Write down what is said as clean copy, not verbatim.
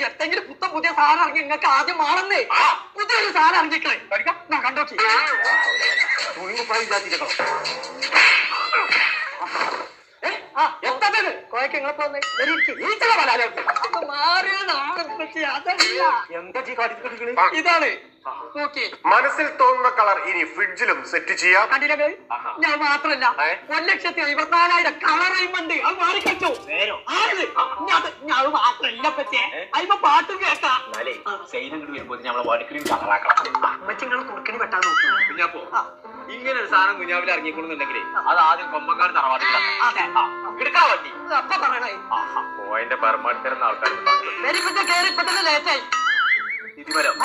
എത്തെങ്കിലും പുത്തൻ പുതിയ സാധനം ഇറങ്ങി നിങ്ങൾക്ക് ആദ്യം മാറുന്നേ. പുതിയൊരു സാധനം ഇറങ്ങിക്കളെ ഞാൻ കണ്ടോക്കി. ഇതാണ് മനസ്സിൽ തോന്നുന്ന കളർ ഇനി ഫ്രിഡ്ജിലും സെറ്റ് ചെയ്യാം. ഞാൻ മാത്രല്ല 1,54,000 കളറുണ്ട്. അത് മാറിക്കച്ചു. ഞാൻ മാത്രല്ല പറ്റേ അതിപ്പോ പാട്ടും കേൾക്കാം. അമ്മച്ചിങ്ങളെ കുറുക്കണി വെട്ടാൻ നോക്കി. കുഞ്ഞാപ്പോ ഇങ്ങനെ ഒരു സാധനം കുഞ്ഞാവിൽ ഇറങ്ങിക്കൊള്ളുന്നുണ്ടെങ്കിൽ അത് ആദ്യം കൊമ്പക്കാട് തറവാട്ടിൽ എടുക്കാൻ വണ്ടി അപ്പൊ പറയണേ. പോയിന്റെ പെർമനന്റ് ആൾക്കാർ കേറി ഇപ്പൊ തന്നെ ലേറ്റായി. ഇതിമരം